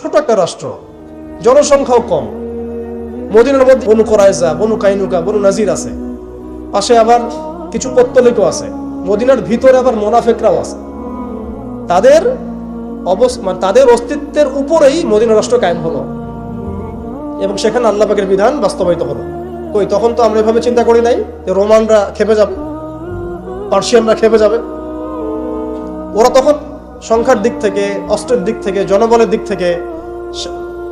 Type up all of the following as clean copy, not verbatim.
ছোট একটা রাষ্ট্র, জনসংখ্যাও কম। মদিনার মধ্যে বনু কুরাইজা, বনু কাইনুকা, বনু নাজির আছে, পাশে আবার কিছু পত্তলিকও আছে, মদিনার ভিতরে আবার মোনাফেকরাও আছে। তাদের তাদের অস্তিত্বের উপরেই মদিনা রাষ্ট্র কায়েম হলো এবং সেখানে আল্লাহ পাকের বিধান বাস্তবায়িত হলো। কই তখন তো আমরা এভাবে চিন্তা করি নাই যে রোমানরা খেপে যাবে, পার্সিয়ানরা খেপে যাবে। ওরা তখন সংখ্যার দিক থেকে, অস্ত্রের দিক থেকে, জনবলের দিক থেকে,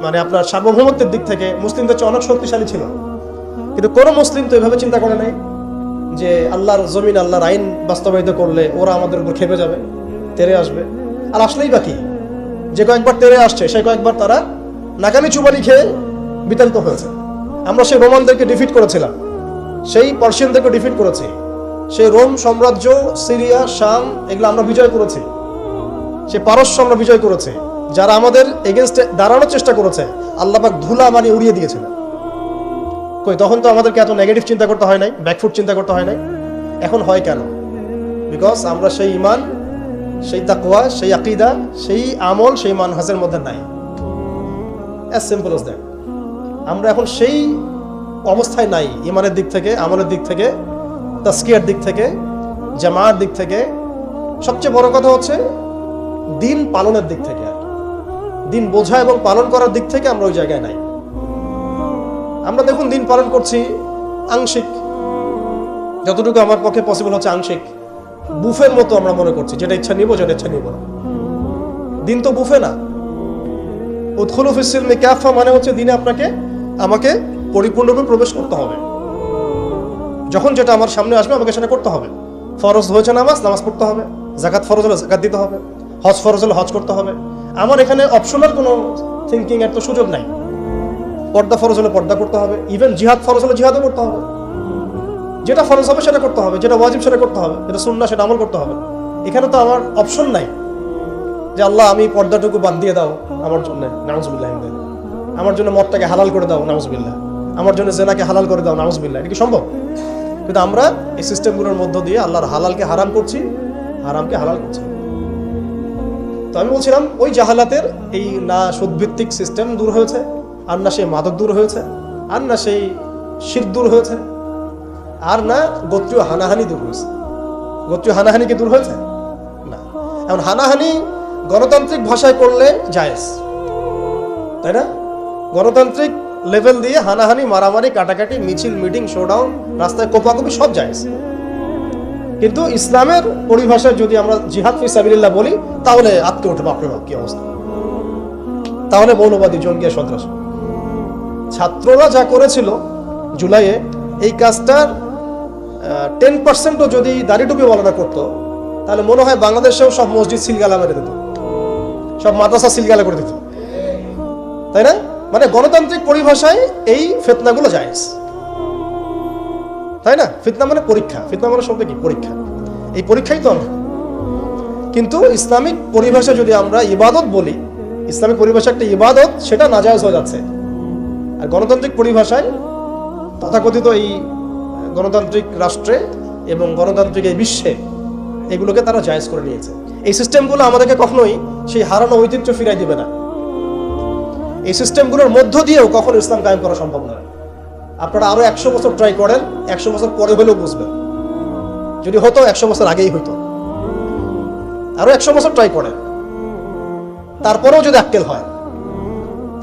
মানে আপনার সার্বভৌমত্বের দিক থেকে মুসলিমদের চেয়ে অনেক শক্তিশালী ছিল। কিন্তু কোনো মুসলিম তো এভাবে চিন্তা করে নাই যে আল্লাহর জমিন, আল্লাহর আইন বাস্তবায়িত করলে ওরা আমাদের উপর খেপে যাবে, তেরে আসবে। আর আসলেই বাকি যে কয়েকবার তেরে আসছে সে কয়েকবার তারা নাকানি চুবানি খেয়ে বিতাড়িত হয়েছে। আমরা সেই রোমানদেরকে ডিফিট করেছিলাম, সেই পার্সিয়ানদেরকে ডিফিট করেছি, সেই রোম সাম্রাজ্য, সিরিয়া, শাম এগুলো আমরা বিজয় করেছি, সে পারস্য আমরা বিজয় করেছি। যারা আমাদের এগেনস্টে দাঁড়ানোর চেষ্টা করেছে আল্লাহ পাক ধুলা মারি উড়িয়ে দিয়েছিলেন। কই তখন তো আমাদেরকে এত নেগেটিভ চিন্তা করতে হয় নাই, ব্যাকফুট চিন্তা করতে হয় নাই। এখন হয় কেন? বিকজ আমরা সেই ঈমান, সেই তাকওয়া, সেই আকীদা, সেই আমল, সেই মানহাজের মধ্যে নাই। As simple as that. আমরা এখন সেই অবস্থায় নাই, ঈমানের দিক থেকে, আমলের দিক থেকে, তাসকিয়ার দিক থেকে, জামাআর দিক থেকে। সবচেয়ে বড় কথা হচ্ছে দিন পালনের দিক থেকে, আর দিন বোঝা এবং পালন করার দিক থেকে আমরা ওই জায়গায় নাই। আমরা দেখুন দিন পালন করছি আংশিক, যতটুকু আমার পক্ষে পসিবল হচ্ছে আংশিক, বুফের মতো আমরা মনে করছি, যেটা ইচ্ছা নিব, যেটা ইচ্ছা নিব না। দিন তো বুফে না। উদখুলু ফিস সিলমি কাফা মানে হচ্ছে দিনে আমাকে পরিপূর্ণরূপে প্রবেশ করতে হবে। যখন যেটা আমার সামনে আসবে আমাকে সেটা করতে হবে। ফরজ হয়েছে নামাজ পড়তে হবে, যাকাত ফরজ হলে যাকাত দিতে হবে, হজ ফরজ হলে হজ করতে হবে। আমার এখানে অপশনাল কোনো থিঙ্কিং এর তো সুযোগ নাই। পর্দা ফরজ হলে পর্দা করতে হবে, ইভেন জিহাদ ফরজ হলে জিহাদও করতে হবে। যেটা ফরজ হবে সেটা করতে হবে, যেটা ওয়াজিব সেটা করতে হবে, যেটা সুন্নাহ সেটা আমল করতে হবে। এখানে তো আমার অপশন নাই যে আল্লাহ আমি পর্দাটুকু বাদ দিয়ে দাও আমার জন্য, নাউজুবিল্লাহ, আমার জন্য মদটাকে হালাল করে দাও, নাউজুবিল্লাহ, আমার জন্য জেনাকে হালাল করে দাও, নাউজুবিল্লাহ। এটা কি সম্ভব? কিন্তু আমরা এই সিস্টেমগুলোর মধ্য দিয়ে আল্লাহর হালালকে হারাম করছি, হারামকে হালাল করছি। তো আমি বলছিলাম ওই জাহালাতের এই না সুদভিত্তিক সিস্টেম দূর হয়েছে, আর না সেই মাদক দূর হয়েছে, আর না সেই শিরক দূর হয়েছে, আর না গোত্রীয় হানাহানি দূর হয়েছে। গোত্রীয় হানাহানি কি দূর হয়েছে? না। এখন হানাহানি গণতান্ত্রিক ভাষায় করলে জায়েজ, তাই না? গণতান্ত্রিক লেভেল দিয়ে হানাহানি, মারামারি, কাটাকাটি, মিছিল, মিটিং, শোডাউন, রাস্তায় কোপাকুপি সব জায়েজ। কিন্তু ইসলামের পরিভাষায় যদি আমরা জিহাদ ফি সাবিলিল্লাহ বলি তাহলে আটকে উঠে বাপরে বাপ কি অবস্থা, তাহলে মৌলবাদী জঙ্গি সন্ত্রাস। ছাত্ররা যা করেছিল জুলাইয়ে, এই কাজটার 10%ও যদি দাড়ি টুপি বলাটা করতো তাহলে মনে হয় বাংলাদেশেও সব মসজিদ সিলগালা মেরে দিত, সব মাদ্রাসা সিলগালা করে দিত, তাই না? মানে গণতান্ত্রিক পরিভাষায় এই ফিতনাগুলো জায়েজ, তাই না? ফিতনা মানে পরীক্ষা, ফিতনা মানে শব্দ কি? পরীক্ষা। এই পরীক্ষাই তো আমরা। কিন্তু ইসলামিক পরিভাষা যদি আমরা ইবাদত বলি, ইসলামিক পরিভাষা একটা ইবাদত, সেটা নাজায়েজ হয়ে যাচ্ছে। আর গণতান্ত্রিক পরিভাষায় তথাকথিত এই গণতান্ত্রিক রাষ্ট্রে এবং গণতান্ত্রিক এই বিশ্বে এগুলোকে তারা জায়েজ করে নিয়েছে। এই সিস্টেমগুলো আমাদেরকে কখনোই সেই হারানো ঐতিহ্য ফিরাই দিবে না। এই সিস্টেমগুলোর মধ্য দিয়েও কখনো ইসলাম কায়েম করা সম্ভব নয়। আপনারা আরো 100 বছর ট্রাই করেন, 100 বছর পরে হলেও বুঝবেন। যদি হতো 100 বছর আগেই হইতো। আরো 100 বছর ট্রাই করেন, তারপরেও যদি আক্কেল হয়।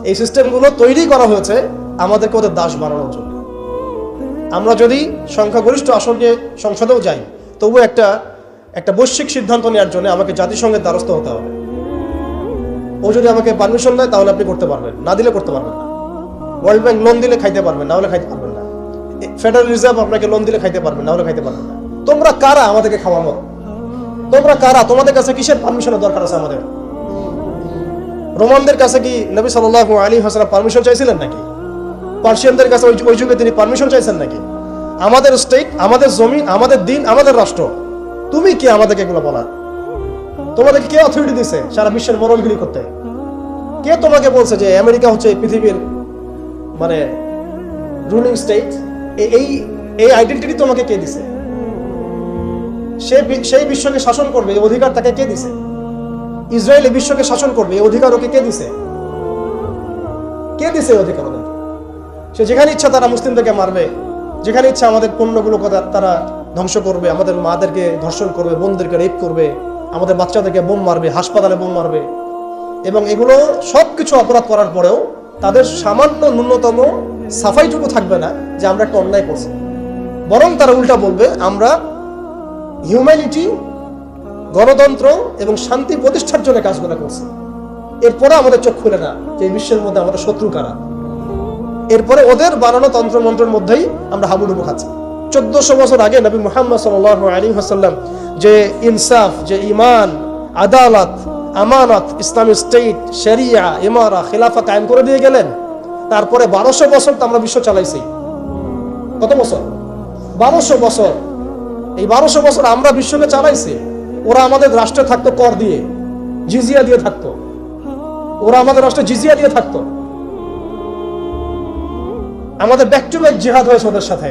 এই সিস্টেমগুলো তৈরি করা হয়েছে আমাদেরকে ওদের দাস বানানোর জন্য। আমরা যদি সংখ্যাগরিষ্ঠ আসনকে সংসদেও যাই, তবুও একটা বৈশ্বিক সিদ্ধান্ত নেওয়ার জন্য আমাকে জাতিসংঘের দ্বারস্থ হতে হবে। ও যদি আমাকে পারমিশন দেয় তাহলে আপনি করতে পারবেন, না দিলে করতে পারবেন না। ওয়ার্ল্ড ব্যাংক লোন দিলে খাইতে পারবেন, না হলে খাইতে পারবেন না। ফেডারেল রিজার্ভ আপনাকে লোন দিলে খাইতে পারবেন, না হলে খাইতে পারবেন না। তোমরা কারা আমাদেরকে খাওয়ানো? তোমরা কারা? তোমাদের কাছে কিসের পারমিশনের দরকার আছে আমাদের? রোমানদের কাছে কি নবী সাল্লাল্লাহু আলাইহি ওয়াসাল্লাম পারমিশন চাইছিলেন নাকি? পার্সিয়ানদের কাছে ওই যুগে তিনি পারমিশন চাইছেন নাকি? আমাদের স্টেট, আমাদের জমি, আমাদের দিন, আমাদের রাষ্ট্র, তুমি কি আমাদেরকে এগুলো বলার? তোমাদেরকে কে অথরিটি দিছে সারা বিশ্বের মোড়লগিরি করতে? কে তোমাকে বলছে যে আমেরিকা হচ্ছে পৃথিবীর মানে রুলিং স্টেট? এই আইডেন্টিটি তোমাকে কে দিছে? সেই বিশ্বকে শাসন করবে এই অধিকার তাকে কে দিছে? ইসরায়েল এই বিশ্বকে শাসন করবে এই অধিকার ওকে কে দিছে? কে দিছে এই অধিকার ওদেরকে? সে যেখানে ইচ্ছা তারা মুসলিমদেরকে মারবে, যেখানে ইচ্ছা আমাদের পণ্যগুলো তারা ধ্বংস করবে, আমাদের মাদেরকে ধর্ষণ করবে, বোনদেরকে রেপ করবে, আমাদের বাচ্চাদেরকে বোম মারবে, হাসপাতালে বোম মারবে। এবং এগুলো সব কিছু অপরাধ করার পরেও তাদের সামান্য ন্যূনতম সাফাইটুকু থাকবে না যে আমরা একটা অন্যায় করছি। বরং তারা উল্টা বলবে আমরা হিউম্যানিটি, গণতন্ত্র এবং শান্তি প্রতিষ্ঠার জন্য কাজগুলো করছি। এরপরে আমাদের চোখ খুলে না যে এই বিশ্বের মধ্যে আমাদের শত্রু কারা। এরপরে ওদের বানানো তন্ত্রমন্ত্রের মধ্যেই আমরা হাবুডুবু খাচ্ছি। 1400 বছর আগে নবী মুহাম্মদ সাল্লাল্লাহু আলাইহি ওয়াসাল্লাম যে ইনসাফ, যে ঈমান, আদালত, আমানত, ইসলামী স্টেট, শরিয়া, ইমারা, খিলাফা কায়েম করে দিয়ে গেলেন। তারপরে 1200 বছর তো আমরা বিশ্ব চালাইছি। কত বছর? 1200 বছর। এই 1200 বছর আমরা বিশ্বকে চালাইছি। ওরা আমাদের রাষ্ট্রে থাকতো কর দিয়ে, জিজিয়া দিয়ে থাকতো। ওরা আমাদের রাষ্ট্রে জিজিয়া দিয়ে থাকতো। আমাদের ব্যাক টু ব্যাক জিহাদ হয়েছে ওদের সাথে,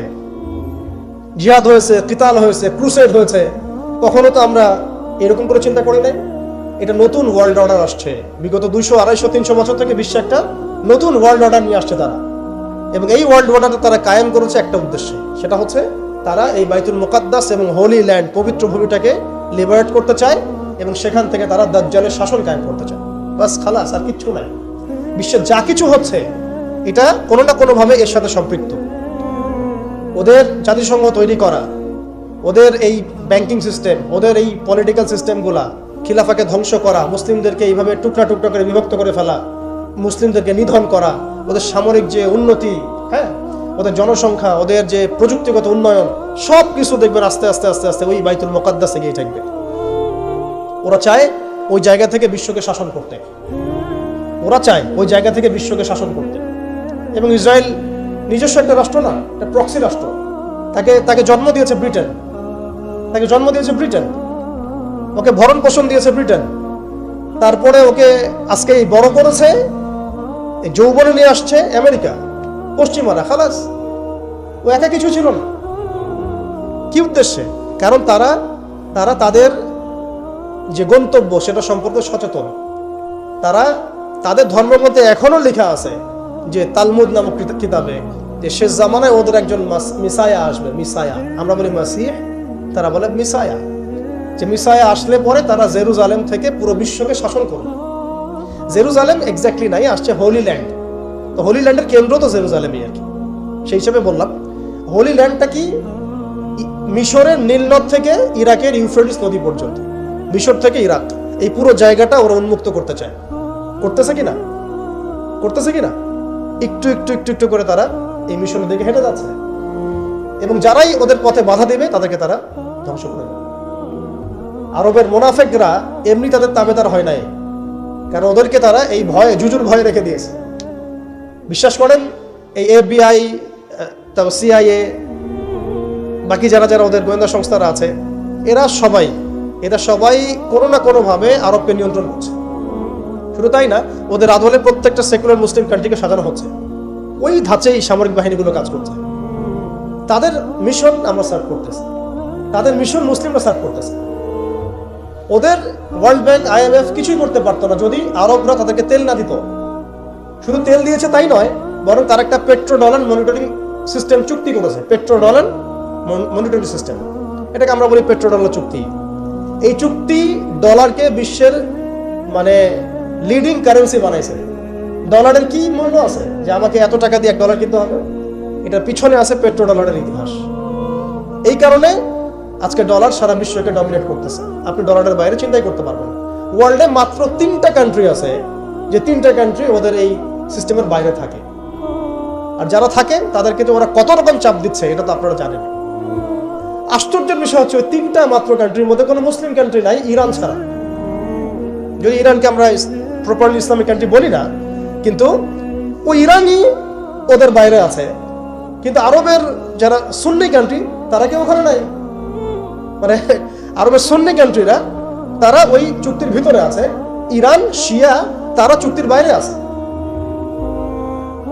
জিহাদ হয়েছে, কিতাল হয়েছে, ক্রুসেড হয়েছে। কখনো তো আমরা এরকম করে চিন্তা করি নাই। এটা নতুন ওয়ার্ল্ড অর্ডার আসছে। বিগত 200, 250, 300 বছর থেকে বিশ্বে একটা নতুন ওয়ার্ল্ড অর্ডার নিয়ে আসছে তারা। এবং এই ওয়ার্ল্ড অর্ডারটা তারা কায়েম করেছে একটা উদ্দেশ্যে, সেটা হচ্ছে তারা এই বাইতুল মুকাদ্দাস এবং হোলি ল্যান্ড, পবিত্র ভূমিটাকে লিবারেট করতে চায় এবং সেখান থেকে তারা দাজ্জালের শাসন কায়েম করতে চায়। বাস, খালাস, আর কিচ্ছু নাই। বিশ্বের যা কিছু হচ্ছে এটা কোনো না কোনোভাবে এর সাথে সম্পৃক্ত। ওদের জাতিসংঘ তৈরি করা, ওদের এই ব্যাংকিং সিস্টেম, ওদের এই পলিটিক্যাল সিস্টেমগুলা, খিলাফাকে ধ্বংস করা, মুসলিমদেরকে এইভাবে টুকরা টুকরা করে বিভক্ত করে ফেলা, মুসলিমদেরকে নিধন করা, ওদের সামরিক যে উন্নতি, হ্যাঁ, ওদের জনসংখ্যা, ওদের যে প্রযুক্তিগত উন্নয়ন, সব কিছু দেখবেন আস্তে আস্তে আস্তে আস্তে ওই বাইতুল মুকাদ্দাসে গিয়ে থাকবে। ওরা চায় ওই জায়গা থেকে বিশ্বকে শাসন করতে। ওরা চায় ওই জায়গা থেকে বিশ্বকে শাসন করতে। এবং ইসরায়েল নিজস্ব একটা রাষ্ট্র না, একটা প্রক্সি রাষ্ট্র। তাকে জন্ম দিয়েছে ব্রিটেন, তাকে জন্ম দিয়েছে ব্রিটেন, ওকে ভরণ পোষণ দিয়েছে ব্রিটেন। তারপরে ওকে আজকে বড় করেছে, যৌবনে নিয়ে আসছে আমেরিকা, পশ্চিমারা। খালাস, ও একা কিছু ছিল না। কি উদ্দেশ্যে? কারণ তারা তাদের যে গন্তব্য সেটা সম্পর্কে সচেতন। তাদের ধর্মের মধ্যে এখনো লেখা আছে যে তালমুদ নামক কিতাবে যে শেষ জামানায় ওদের একজন মিসায়া আসবে। মিসায়া, আমরা বলি মাসিহ, তারা বলে মিসায়া। যে মিসায়া আসলে পরে তারা জেরুজালেম থেকে পুরো বিশ্বকে শাসন করবে। জেরুজালেম এক্স্যাক্টলি নাই, আসছে হোলি ল্যান্ড। তো হোলি ল্যান্ডের কেন্দ্র তো জেরুজালেমই আর কি। সেই হিসেবে বললাম হোলি ল্যান্ডটা কি মিশরের নীলনদ থেকে ইরাকের ইউফ্রেটিস নদী পর্যন্ত, মিশর থেকে ইরাক, এই পুরো জায়গাটা ওরা উন্মুক্ত করতে চায়। করতেছে কিনা? করতেছে কিনা? একটু একটু একটু একটু করে তারা এই মিশনের দিকে হেঁটে যাচ্ছে। এবং যারাই ওদের পথে বাধা দেবে তাদেরকে তারা ধ্বংস করে দেবে। আরবের মুনাফিকরা এমনি তাদের তাবেদার হয় নাই, কারণ ওদেরকে তারা এই ভয়ে, জুজুর ভয়ে রেখে দিয়েছে। বিশ্বাস করেন এই FBI, তারপর CIA, বাকি যারা যারা ওদের গোয়েন্দা সংস্থারা আছে, এরা সবাই কোনো না কোনোভাবে আরবকে নিয়ন্ত্রণ করছে। শুধু তাই না, ওদের আদলে প্রত্যেকটা সেকুলার মুসলিম কান্ট্রিকে সাজানো হচ্ছে। ওই ধাঁচেই সামরিক বাহিনীগুলো কাজ করছে। তাদের মিশন আমরা সার্ভ করতেছি, তাদের মিশন মুসলিমরা সার্ভ করতেছে। ওদের ওয়ার্ল্ড ব্যাংক, IMF কিছুই করতে পারতো না যদি আরবরা তাদেরকে তেল না দিত। শুধু তেল দিয়েছে তাই নয়, বরং তার একটা পেট্রো ডলার মনিটরিং সিস্টেম চুক্তি করেছে। পেট্রো ডলার মনিটরিং সিস্টেম, এটাকে আমরা বলি পেট্রো ডলার চুক্তি। এই চুক্তি ডলারকে বিশ্বের মানে লিডিং কারেন্সি বানাইছে। ডলারের কি মূল্য আছে যে আমাকে এত টাকা দিয়ে $1 কিনতে হবে? এটার পিছনে আছে পেট্রো ডলারের ইতিহাস। এই কারণে আজকে ডলার সারা বিশ্বকে ডমিনেট করতেছে। আপনি ডলারের বাইরে চিন্তাই করতে পারবেন না। ওয়ার্ল্ডে মাত্র 3টা কান্ট্রি আছে যে 3টা কান্ট্রি ওদের এই সিস্টেমের বাইরে থাকে। আর যারা থাকে তাদেরকে তো ওরা কত রকম চাপ দিচ্ছে এটা তো আপনারা জানেন। আশ্চর্যের বিষয় হচ্ছে ওই 3টা মাত্র কান্ট্রির মধ্যে কোনো মুসলিম কান্ট্রি নাই, ইরান ছাড়া। যদি ইরানকে আমরা প্রপারলি ইসলামিক কান্ট্রি বলি না, কিন্তু ওই ইরানই ওদের বাইরে আছে। কিন্তু আরবের যারা সুন্নি কান্ট্রি তারা কেউ ওখানে নাই। মানে আরবের সুন্নি কান্ট্রিরা তারা ওই চুক্তির ভিতরে আছে, ইরান, শিয়া তারা চুক্তির বাইরে আছে।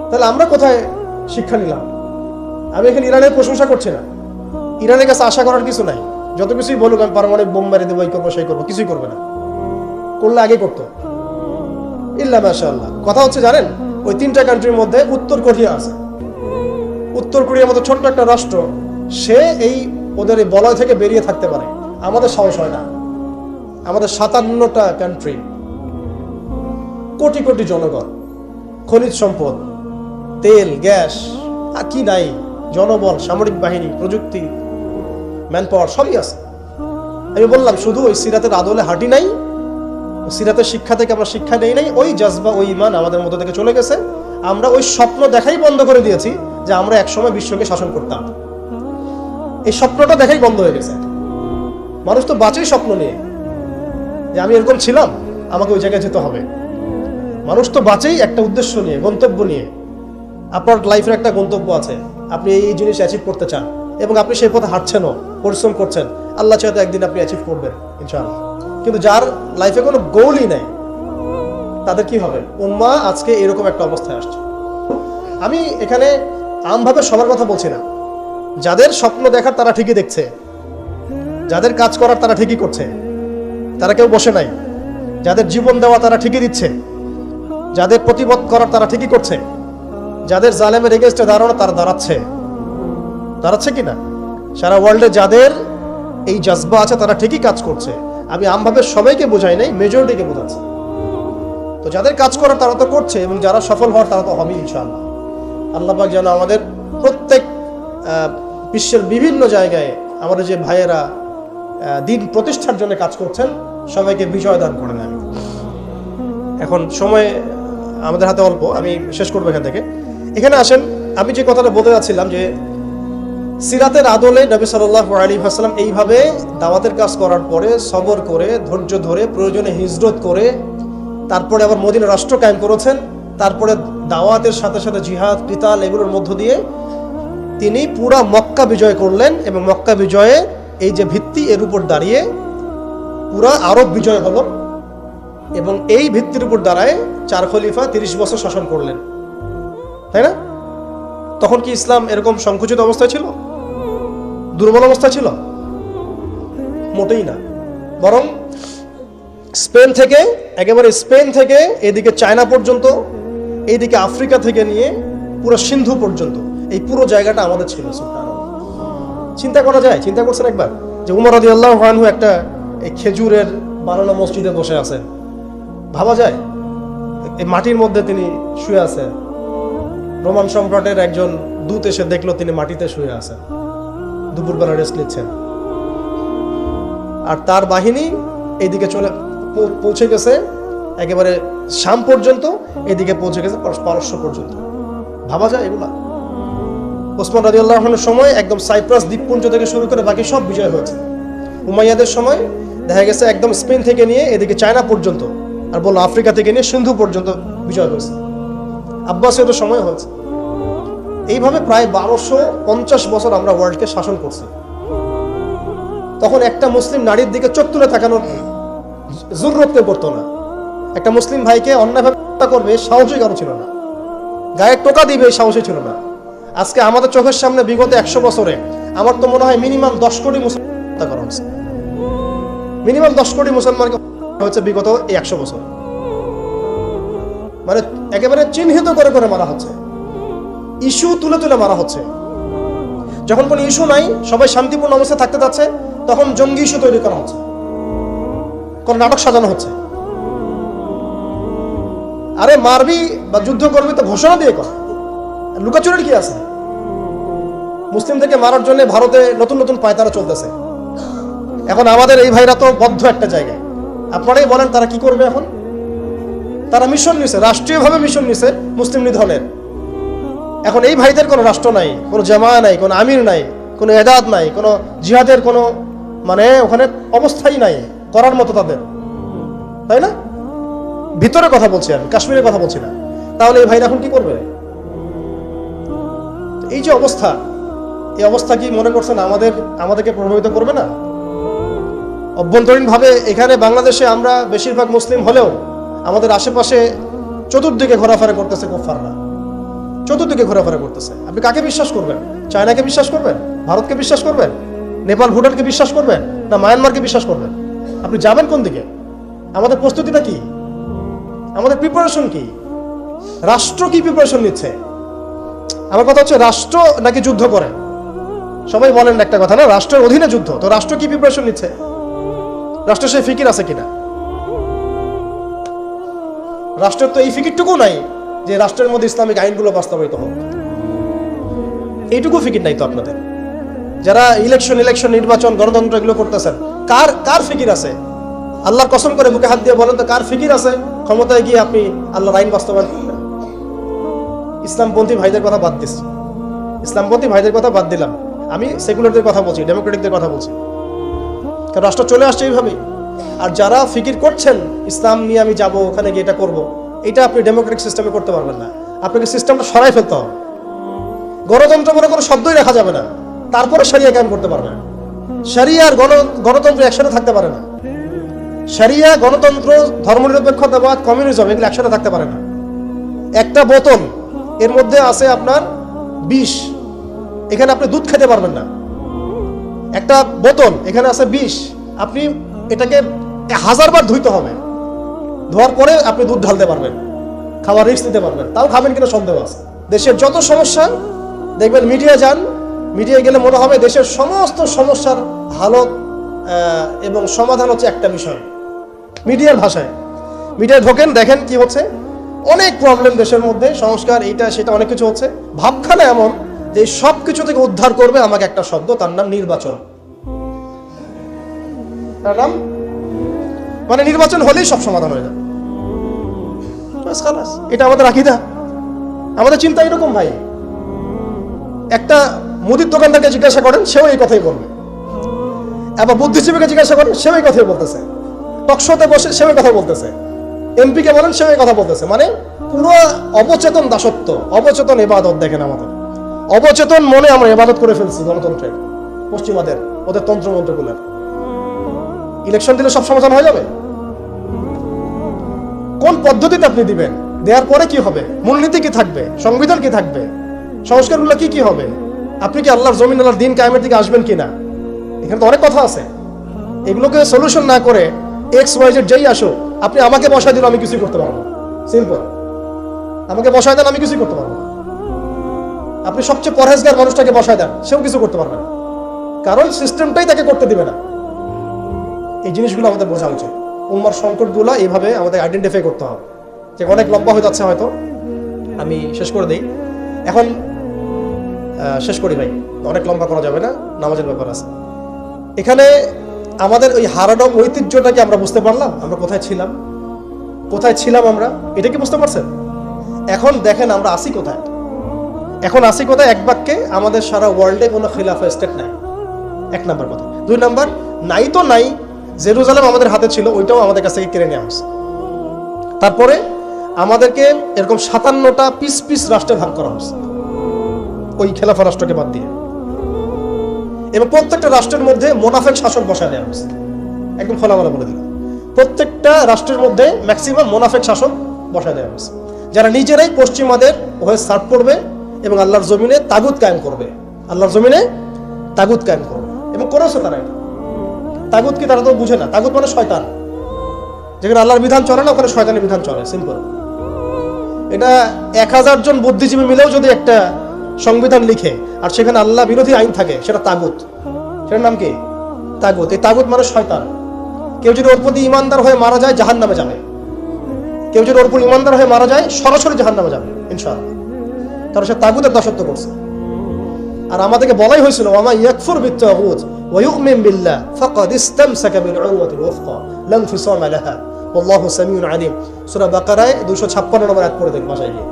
তাহলে আমরা কোথায় শিক্ষা নিলাম? আমি এখানে ইরানের প্রশংসা করছি না, ইরানের কাছে আশা করার কিছু নাই। যত কিছুই বলুক আমি পারমাণবিক বোম মেরে দেবো, এই করবো সেই করবো, কিছুই করবে না। করলে আগে করতো, ইল্লা মাশাআল্লাহ। কথা হচ্ছে জানেন, ওই 3টা কান্ট্রির মধ্যে উত্তর কোরিয়া আছে। উত্তর কোরিয়ার মতো ছোট্ট একটা রাষ্ট্র, সে এই ওদের এই বলয় থেকে বেরিয়ে থাকতে পারে, আমাদের সাহস হয় না। আমাদের 57টা কান্ট্রি, কোটি কোটি জনগণ, খনিজ সম্পদ, তেল, গ্যাস, আর কি নাই, জনবল, সামরিক বাহিনী, প্রযুক্তি, ম্যান পাওয়ার সবই আছে। আমি বললাম শুধু ওই সিরাতের আদলে হাঁটি নাই, সিরাতের শিক্ষা থেকে আমরা শিক্ষা নেই নাই, ওই জজবা, ওই ইমান আমাদের মধ্যে থেকে চলে গেছে। আমরা ওই স্বপ্ন দেখাই বন্ধ করে দিয়েছি যে আমরা একসময় বিশ্বকে শাসন করতাম। এই স্বপ্নটা দেখাই বন্ধ হয়ে গেছে। মানুষ তো বাঁচেই স্বপ্ন নিয়ে যে আমি এরকম ছিলাম, আমাকে ওই জায়গায় যেতে হবে। মানুষ তো বাঁচেই একটা উদ্দেশ্য নিয়ে, গন্তব্য নিয়ে। আপনার লাইফের একটা গন্তব্য আছে, আপনি এই জিনিস অ্যাচিভ করতে চান এবং আপনি সেই পথে হাঁটছেনও, পরিশ্রম করছেন। আল্লাহ চাইতে একদিন আপনি অ্যাচিভ করবেন ইনশাআল্লাহ। কিন্তু যার লাইফে কোনো গোলই নাই, তাদের কি হবে? উম্মাহ আজকে এরকম একটা অবস্থায় আসছে। আমি এখানে আমভাবে সবার কথা বলছি না। যাদের স্বপ্ন দেখার তারা ঠিকই দেখছে, যাদের কাজ করার তারা ঠিকই করছে, তারা কেউ বসে নাই। যাদের জীবন দেওয়া তারা ঠিকই দিচ্ছে, যাদের প্রতিবাদ করার তারা ঠিকই করছে, যাদের জালেমের এগেইনস্টে দাঁড়ানো তারা দাঁড়াচ্ছে কিনা? সারা ওয়ার্ল্ডে যাদের এই জজবা আছে তারা ঠিকই কাজ করছে। আমি আমভাবে সবাইকে বোঝাই নাই, মেজরিটিকে বোঝাচ্ছি। তো যাদের কাজ করার তারা তো করছে, এবং যারা সফল হওয়ার তারা তো হবেই ইনশাআল্লাহ। আল্লাহ পাক যেন আমাদের প্রত্যেক বিশ্বের বিভিন্ন জায়গায় আমাদের যে ভাইয়েরা দিন প্রতিষ্ঠার জন্য কাজ করছেন, সবাইকে বিজয় দান করেন। আমি এখন সময় আমাদের হাতে অল্প, আমি শেষ করবো এখান থেকে। এখানে আসেন, আমি যে কথাটা বলতে যাচ্ছিলাম যে সিরাতের আদলে নবী সাল্লাল্লাহু আলাইহি ওয়াসাল্লাম এইভাবে দাওয়াতের কাজ করার পরে সবর করে, ধৈর্য ধরে, প্রয়োজনে হিজরত করে, তারপরে আবার মদিনা রাষ্ট্র কায়েম করেছেন। তারপরে দাওয়াতের সাথে সাথে জিহাদ, কিতাল, এগুলোর মধ্য দিয়ে তিনি পুরা মক্কা বিজয় করলেন। এবং মক্কা বিজয়ে এই যে ভিত্তি, এর উপর দাঁড়িয়ে পুরা আরব বিজয় হলো। এবং এই ভিত্তির উপর দাঁড়ায় 4 খলিফা 30 বছর শাসন করলেন, তাই না? তখন কি ইসলাম এরকম সংকুচিত অবস্থায় ছিল, দুর্বল অবস্থায় ছিল? মোটেই না। বরং স্পেন থেকে এদিকে চায়না পর্যন্ত, এইদিকে আফ্রিকা থেকে নিয়ে পুরো সিন্ধু পর্যন্ত, এই পুরো জায়গাটা আমাদের ছিল। চিন্তা করা যায়? চিন্তা করছেন একবার যে উমর রাদিয়াল্লাহু আনহু একটা এই খেজুরের বানানো মসজিদে বসে আছেন? ভাবা যায়? এই মাটির মধ্যে তিনি শুয়ে আছেন। রোমান সম্রাটের একজন দূত এসে দেখলো তিনি মাটিতে শুয়ে আছেন, দুপুরবেলা রেস্ট নিচ্ছেন। আর তার বাহিনী এইদিকে পৌঁছে গেছে একেবারে শাম পর্যন্ত, এদিকে পৌঁছে গেছে পারস্য পর্যন্ত। ভাবা যায় এগুলা? ওসমান রাদিয়াল্লাহু আনহুর সময় একদম সাইপ্রাস দ্বীপপুঞ্জ থেকে শুরু করে বাকি সব বিজয় হয়েছে। উমাইয়াদের সময় দেখা গেছে একদম স্পেন থেকে নিয়ে এদিকে চায়না পর্যন্ত, আর বললো আফ্রিকা থেকে নিয়ে সিন্ধু পর্যন্ত বিজয় হয়েছে। আব্বাসীয়দের সময় হয়েছে। এইভাবে প্রায় 1250 বছর আমরা ওয়ার্ল্ডকে শাসন করছি। তখন একটা মুসলিম নারীর দিকে চোখ তুলে তাকানোর জরুরত পড়তো না। একটা মুসলিম ভাইকে অন্যায়ভাবে হত্যা করবে সাহসী কারো ছিল না, গায়ে টোকা দিবে সাহসী ছিল না। আজকে আমাদের চোখের সামনে বিগত 100 বছরে আমার তো মনে হয় মিনিমাম 10 কোটি মুসলমান হত্যা করা হয়েছে। মিনিমাম 10 কোটি মুসলমানকে হচ্ছে বিগত 100 বছর। মানে একেবারে চিহ্নিত করে করে মারা হচ্ছে, ইস্যু তুলে তুলে মারা হচ্ছে। যখন কোনো ইস্যু নাই, সবাই শান্তিপূর্ণ অবস্থায় থাকতে যাচ্ছে, তখন জঙ্গি ইস্যু তৈরি করা হচ্ছে, কোন নাটক সাজানো হচ্ছে। আরে মারবি বা যুদ্ধ করবি তো ঘোষণা দিয়ে কর, লুকাচুরির কি আছে? মুসলিমদেরকে মারার জন্য ভারতে নতুন নতুন পায়তারা চলতেছে। এখন আমাদের এই ভাইরা তো বদ্ধ একটা জায়গায়। আপনারাই বলেন তারা কি করবে এখন? তারা মিশন নিছে, রাষ্ট্রীয়ভাবে মিশন নিছে মুসলিম নিধনের। এখন এই ভাইদের কোনো রাষ্ট্র নাই, কোনো জামায়া নাই, কোনো আমির নাই, কোনো এদাদ নাই, কোনো জিহাদের কোনো মানে ওখানে অবস্থাই নাই করার মতো তাদের, তাই না? ভিতরে কথা বলছি আমি, কাশ্মীরের কথা বলছি না। তাহলে এই ভাইরা এখন কি করবে? এই যে অবস্থা, এই অবস্থা কি মনে করছেন আমাদেরকে প্রভাবিত করবে না? অভ্যন্তরীণভাবে এখানে বাংলাদেশে আমরা বেশিরভাগ মুসলিম হলেও আমাদের আশেপাশে চতুর্দিকে ঘোরাফেরা করতেছে কুফাররা, চতুর্দিকে ঘোরাফেরা করতেছে। আপনি কাকে বিশ্বাস করবেন? চায়নাকে বিশ্বাস করবেন? ভারতকে বিশ্বাস করবেন? নেপাল ভুটানকে বিশ্বাস করবেন? না মায়ানমারকে বিশ্বাস করবেন? আপনি যাবেন কোন দিকে? আমাদের প্রস্তুতিটা কি? আমাদের প্রিপারেশন কি? রাষ্ট্র কি প্রিপারেশন নিচ্ছে? আমার কথা হচ্ছে, রাষ্ট্র নাকি যুদ্ধ করে? সবাই বলেন একটা কথা না, রাষ্ট্রের অধীনে যুদ্ধ। তো রাষ্ট্র কি প্রিপারেশন নিচ্ছে? রাষ্ট্রের সেই ফিকির আছে কিনা? রাষ্ট্রের তো এই ফিকিরটুকু নাই যে রাষ্ট্রের মধ্যে ইসলামিক আইনগুলো বাস্তবায়িত হোক। এইটুকু ফিকির নাই তো আপনাদের। যারা ইলেকশন নির্বাচন গণতন্ত্র এগুলো করতেছেন, কার ফিকির আছে? আল্লাহর কসম করে মুখে হাত দিয়ে বলেন তো, কার ফিকির আছে ক্ষমতায় গিয়ে আপনি আল্লাহর আইন বাস্তবায়ন করবেন? ইসলামপন্থী ভাইদের কথা বাদ দিচ্ছি, ইসলামপন্থী ভাইদের কথা বাদ দিলাম, আমি সেকুলারদের কথা বলছি, ডেমোক্রেটিকদের কথা বলছি। কারণ রাষ্ট্র চলে আসছে এইভাবেই। আর যারা ফিকির করছেন ইসলাম নিয়ে আমি যাব, ওখানে গিয়ে এটা করবো, এটা আপনি ডেমোক্রেটিক সিস্টেমে করতে পারবেন না। আপনাকে সিস্টেমটা সরাই ফেলতে হবে। গণতন্ত্র বলে কোনো শব্দই রাখা যাবে না, তারপরে শরিয়া কায়েম করতে পারবেন। শরিয়া আর গণতন্ত্র একসাথে থাকতে পারে না। শরিয়া, গণতন্ত্র, ধর্মনিরপেক্ষতাবাদ, কমিউনিজম এগুলো একসাথে থাকতে পারে না। একটা বোতল, এর মধ্যে আছে আপনার বিষ, এখানে আপনি দুধ খেতে পারবেন না। একটা বোতল, এখানে আছে বিষ, আপনি এটাকে 1000 বার ধুইতে হবে, ধোয়ার পরে আপনি দুধ ঢালতে পারবেন, খাওয়ার রিস্ক নিতে পারবেন। তাও খাবেন কিনা সন্দেহ আছে। দেশের যত সমস্যা দেখবেন, মিডিয়া যান, মিডিয়ায় গেলে মনে হবে দেশের সমস্ত সমস্যার হালত এবং সমাধান হচ্ছে একটা বিষয়, মিডিয়ার ভাষায়। মিডিয়ায় ঢোকেন, দেখেন কি হচ্ছে, অনেক প্রবলেম দেশের মধ্যে, সংস্কার এইটা সেটা অনেক কিছু হচ্ছে। ভাবখানা এমন যে সব কিছু থেকে উদ্ধার করবে আমাকে একটা শব্দ, তার নাম নির্বাচন। তার নাম মানে নির্বাচন হলেই সব সমাধান হয়ে যাবে। এটা আমাদের আকীদা, আমাদের চিন্তা এরকম ভাই। একটা মুদির দোকানদারকে জিজ্ঞাসা করেন, সেও এই কথাই বলবে। আবার বুদ্ধিজীবীকে জিজ্ঞাসা করেন, সেও এই কথাই বলতেছে। টকশোতে বসে সেও এই কথা বলতেছে। এমপিকে বলেন, সেও এই কথা বলতেছে। মানে পুরো অবচেতন দাসত্ব, অবচেতন ইবাদত। দেখেন আমাদের অবচেতন মনে আমরা ইবাদত করে ফেলছি গণতন্ত্রের, পশ্চিমাদের, ওদের তন্ত্রমন্ত্রগুলোর। ইলেকশন দিলে সব সমাধান হয়ে যাবে? কোন পদ্ধতিতে আপনি দিবেন? দেওয়ার পরে কি হবে? মূলনীতি কি থাকবে? সংবিধান কি থাকবে? সংস্কারগুলো কি হবে? আপনি কি আল্লাহর জমিন, আল্লাহর দিন কায়েমের দিকে আসবেন কিনা? এখানে তো অনেক কথা আছে। এগুলোকে সলিউশন না করে XYZ যেই আসুক, আপনি আমাকে বসায় দিলে আমি কিছুই করতে পারবো না। সিম্পল, আমাকে বসায় দেন, আমি কিছুই করতে পারবো না। আপনি সবচেয়ে পরহেজগার মানুষটাকে বসায় দেন, সেও কিছু করতে পারবে না, কারণ সিস্টেমটাই তাকে করতে দিবে না। এই জিনিসগুলো আমাদের বোঝা উচিত। উম্মার সংকটগুলো এইভাবে আমাদের আইডেন্টিফাই করতে হবে। যে অনেক লম্বা হয়ে যাচ্ছে, হয়তো আমি শেষ করে দিই। এখন শেষ করি ভাই, অনেক লম্বা করা যাবে না, নামাজের ব্যাপার আছে। এখানে আমাদের ওই হারানো ঐতিহ্যটাকে আমরা বুঝতে পারলাম, আমরা কোথায় ছিলাম আমরা, এটা কি বুঝতে পারছেন? এখন দেখেন আমরা আসি কোথায়। এখন আসি কোথায়? এক বাক্যে, আমাদের সারা ওয়ার্ল্ডে কোনো খিলাফা স্টেট নাই, 1 নাম্বার কথা। 2 নাম্বার, নাই তো নাই, জেরুজালেম আমাদের হাতে ছিল, ওইটাও আমাদের কাছ থেকে কেড়ে নেওয়া হয়েছে। তারপরে আমাদেরকে এরকম 57টা পিস রাষ্ট্রে ভাগ করা হয়েছে, ওই খেলাফা রাষ্ট্রকে বাদ দিয়ে। এবং প্রত্যেকটা রাষ্ট্রের মধ্যে মোনাফেক শাসক বসায় দেওয়া হয়েছে। একদম খোলামেলা বলে দিলাম, প্রত্যেকটা রাষ্ট্রের মধ্যে ম্যাক্সিমাম মোনাফেক শাসক বসায় দেওয়া হয়েছে, যারা নিজেরাই পশ্চিমাদের হয়ে সার্ভ করবে এবং আল্লাহর জমিনে তাগুত কায়েম করবে, এবং করেছে তারা। এটা তাগুত কি তারা তো বুঝে না। তাগুত মানে শয়তান। যেখানে আল্লাহর বিধান চলে না, ওখানে শয়তানের বিধান চলে, সিম্পল। এটা 1000 জন বুদ্ধিজীবী মিলেও যদি একটা সংবিধান লিখে আর সেখানে আল্লাহ বিরোধী আইন থাকে, সেটা তাগুত। সেটার নাম কি? তাগুত। এই তাগুত মানে শয়তান। কেউ যদি ওর প্রতি ইমানদার হয়ে মারা যায়, জাহান্নামে যাবে। কেউ যদি ওর প্রতি ইমানদার হয়ে মারা যায়, সরাসরি জাহান্নামে যাবে ইনশাআল্লাহ। কারণ সে তাগুতের দাসত্ব করছে। আর আমাদেরকে বলাই হয়েছিল, ওয়া মা ইয়াকফুর বিত-তাগুত ওয়া ইউমিন বিল্লাহ ফাকাদ ইসতামসাকা বিল উরওয়াতিল ওয়াসকা লা ইনফিসামা লাহা ওয়াল্লাহু সামিউন আলিম। সূরা বাকারায় 256 নম্বর আয়াত পড়ে দেখবেন, বাসায় গিয়ে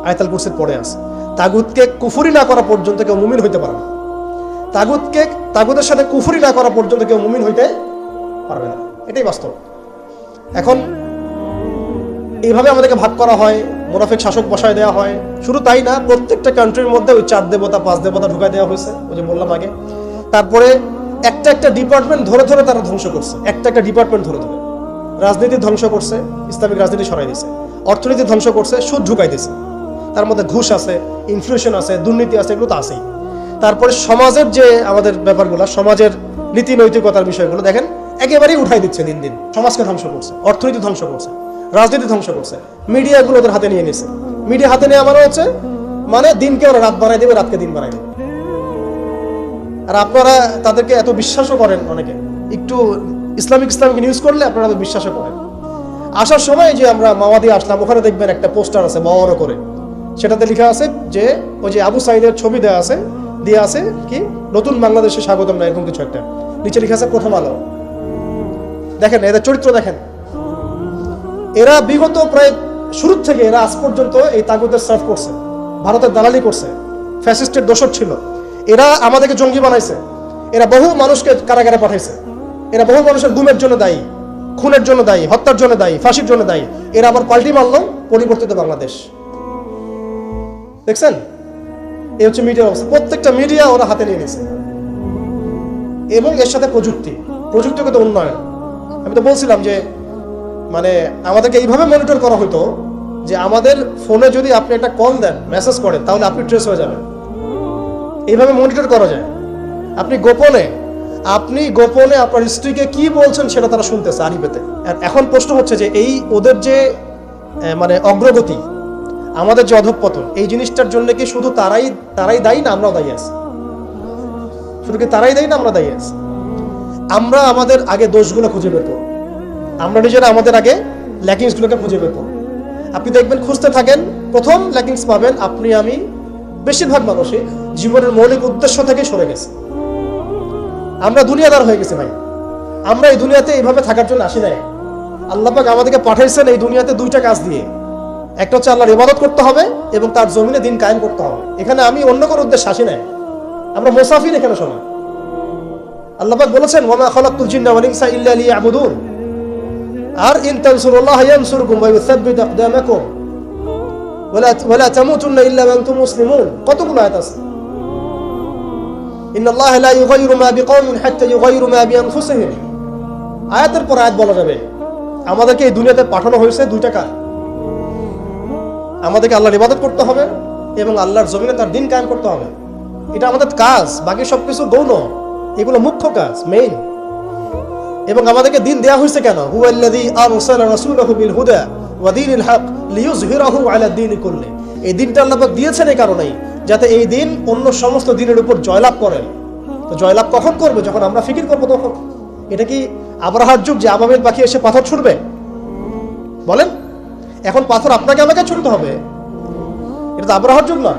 আয়াতুল কুরসির পড়ে আছে। তাগুতকে কুফরি না করা পর্যন্ত কেউ মুমিন হইতে পারে না। তাগুতের সাথে কুফরি না করা পর্যন্ত কেউ মুমিন হইতে পারবে না, এটাই বাস্তব। এখন এইভাবে আমাদেরকে ভাগ করা হয়, মুনাফিক শাসক বসায় দেওয়া হয়। শুধু তাই না, প্রত্যেকটা কান্ট্রির মধ্যে ওই 4 দেবতা 5 দেবতা ঢুকাই দেওয়া হয়েছে, ওই যে বললাম আগে। তারপরে একটা ডিপার্টমেন্ট ধরে তারা ধ্বংস করছে, একটা ডিপার্টমেন্ট ধরে। রাজনীতি ধ্বংস করছে, ইসলামিক রাজনীতি সরাই দিয়েছে। অর্থনীতি ধ্বংস করছে, সুদ ঢুকাই দিয়েছে। তার মধ্যে ঘুষ আছে, ইনফ্লেশন আছে, দুর্নীতি আছে, এগুলো তো আছেই। তারপরে সমাজের যে আমাদের ব্যাপারগুলো, সমাজের নীতি নৈতিকতার বিষয়গুলো দেখেন একেবারেই উঠাই দিচ্ছে দিন। সমাজকে ধ্বংস করছে, অর্থনীতি ধ্বংস করছে, রাজনীতি ধ্বংস করছে, মিডিয়াগুলো ওদের হাতে নিয়ে নিয়েছে। মিডিয়া হাতে নেওয়া মানে হচ্ছে মানে দিনকে ওরা রাত বানাই দেবে, রাতকে দিন বানাই দেবে। আর আপনারা তাদেরকে এত বিশ্বাসও করেন, অনেকে একটু ইসলামিক নিউজ করলে আপনারা বিশ্বাসও করেন। আসার সময় যে আমরা মাওয়াদি আসলাম, ওখানে দেখবেন একটা পোস্টার আছে বড় করে, সেটাতে লেখা আছে যে ওই যে আবু সাইদের ছবি দেওয়া আছে কি নতুন বাংলাদেশে স্বাগতম না এরকম কিছু একটা, নিচে লেখা আছে প্রথম আলো। দেখেন এদের চরিত্র দেখেন, এরা বিগত প্রায় শুরু থেকে এরা আজ পর্যন্ত এই তাগুতের সার্ভ করছে, ভারতের দালালি করছে, ফ্যাসিস্টের দোসর ছিল। এরা আমাদেরকে জঙ্গি বানাইছে, এরা বহু মানুষকে কারাগারে পাঠাইছে, এরা বহু মানুষের গুমের জন্য দায়ী, খুনের জন্য দায়ী, হত্যার জন্য দায়ী, ফাঁসির জন্য দায়ী। এরা আবার পাল্টি মারলো পরিবর্তিত বাংলাদেশ। দেখছেন, এই হচ্ছে মিডিয়ার অবস্থা। প্রত্যেকটা মিডিয়া ওরা হাতে নিয়ে নিয়েছে, এবং এর সাথে প্রযুক্তিগত উন্নয়ন। আমি তো বলছিলাম যে মানে আমাদেরকে এইভাবে মনিটর করা হতো যে আমাদের ফোনে যদি আপনি একটা কল দেন, মেসেজ করেন, তাহলে আপনি ট্রেস হয়ে যাবেন। এইভাবে মনিটর করা যায়। আপনি গোপনে আপনার স্ত্রীকে কি বলছেন সেটা তারা শুনতেছে আড়িপেতে। এখন প্রশ্ন হচ্ছে যে এই ওদের যে মানে অগ্রগতি, আমাদের যে অধঃপতন, এই জিনিসটার জন্য কি শুধু তারাই দায়ী না আমরাও দায়ী আছি? শুধু কি তারাই দায়ী না আমরা দায়ী আছি? আমরা আমাদের আগে দোষগুলো খুঁজে বের করব, আমরা নিজেরা আমাদের আগে ল্যাকিংসগুলোকে খুঁজে বের করব। আপনি দেখবেন, খুঁজতে থাকেন, প্রথম ল্যাকিংস পাবেন আপনি, আমি, বেশিরভাগ মানুষই জীবনের মৌলিক উদ্দেশ্য থেকে সরে গেছে। আমরা দুনিয়াদার হয়ে গেছি ভাই। আমরা এই দুনিয়াতে এইভাবে থাকার জন্য আসি নাই। আল্লাহ পাক আমাদেরকে পাঠাইছেন এই দুনিয়াতে দুইটা কাজ দিয়ে। একটা হচ্ছে আল্লাহর ইবাদত করতে হবে এবং তার জমিনে দিন কায়েম করতে হবে। এখানে আমি অন্য কোনো উদ্দেশ্যে আসি নাই, আমরা মুসাফির এখানে সবাই। আল্লাহ পাক বলেছেন ওয়ামা খালাকতুল জিন্না ওয়াল ইনসা ইল্লা লিয়াবুদুন, আর ইন তানসুরুল্লাহ ইয়ানসুরকুম ওয়া ইউসাব্বিত আকদামাকুম ওয়ালা তামুতুন্না ইল্লা ওয়া আনতুম মুসলিমুন। কতগুলো আয়াত আছে। ইন্নাল্লাহ লা ইউগাইরু মা বিকওমিন হাত্তা ইউগাইরু মা বিআনফুসিহিম। আয়াতের পর আয়াত বলা যাবে আমাদেরকে এই দুনিয়াতে পাঠানো হয়েছে দুইটা কাজ। আমাদেরকে আল্লাহর ইবাদত করতে হবে এবং আল্লাহর জমিনে তার দিন কায়েম করতে হবে। এটা আমাদের কাজ, বাকি সবকিছু গৌণ, এগুলো মুখ্য কাজ, মেইন। এবং আমাদেরকে দিন দেয়া হয়েছে কেন? হুয়াল্লাযী আরসালা রাসূলাহু বিল হুদা ওয়া দীনিল হক লিইয়ুযহিরাহু আলা দীনি কুল্লি। এই দিনটা আল্লাহ পাক দিয়েছেন এই কারণেই যাতে এই দিন অন্য সমস্ত দিনের উপর জয়লাভ করেন। তো জয়লাভ কখন করবে? যখন আমরা ফিকির করবো তখন। এটা কি আবরাহার যুগ যে আবাবিল পাখি এসে পাথর ছুড়বে? বলেন, এখন পাথর আপনাকে আমাকে ছুড়তে হবে? এটা তো আবরাহার যুগ না।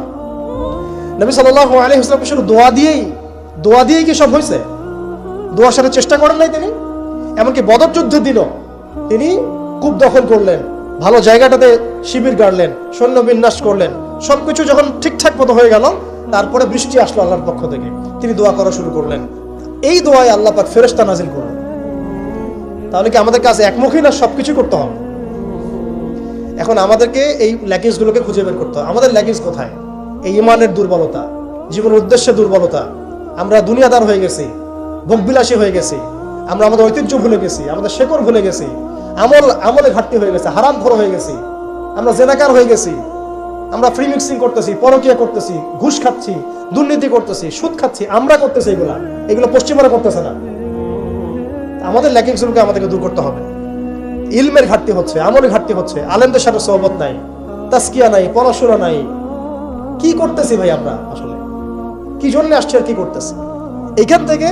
নবী সাল্লাল্লাহু আলাইহি ওয়াসাল্লাম শুধু দোয়া দিয়েই কি সব হয়েছে? দোয়ার সাথে চেষ্টা করেন নাই তিনি? এমনকি বদর যুদ্ধের দিনও তিনি কূপ দখল করলেন, ভালো জায়গাটাতে শিবির গাড়লেন, সৈন্য বিন্যাস করলেন। সবকিছু যখন ঠিকঠাক মতো হয়ে গেল, তারপরে বৃষ্টি আসলো আল্লাহর পক্ষ থেকে, তিনি দোয়া করা শুরু করলেন। এই দোয়ায় আল্লাহ পাক ফেরেশতা নাজিল করলেন। তাহলে কি আমাদের কাছে একমুখী না সবকিছু করতে হবে? এখন আমাদেরকে এই ল্যাকিংসগুলোকে খুঁজে বের করতে হবে। আমাদের ল্যাকিংস কোথায়? এই ইমানের দুর্বলতা, জীবনের উদ্দেশ্যে দুর্বলতা। আমরা দুনিয়াদার হয়ে গেছি, ভোগবিলাসী হয়ে গেছি, আমরা আমাদের ঐতিহ্য ভুলে গেছি, আমাদের শেকড় ভুলে গেছি, আমলে ঘাটতি হয়ে গেছে, হারামখোর হয়ে গেছি, আমরা জেনাকার হয়ে গেছি, আমরা ফ্রি মিক্সিং করতেছি, পরকীয়া করতেছি, ঘুষ খাচ্ছি, দুর্নীতি করতেছি, সুদ খাচ্ছি। আমরা করতেছি এগুলো পশ্চিমারা করতেছে না। আমাদের ল্যাকিংসগুলোকে আমাদেরকে দূর করতে হবে। ইলমের ঘাটতি হচ্ছে, আমলের ঘাটতি হচ্ছে, আলেমদের সাথে সোহবত নাই, তাসকিয়া নাই, পড়াশোনা নাই। কি করতেছি ভাই আমরা? আসলে কি জন্য আসছি আর কি করতেছি? এইখান থেকে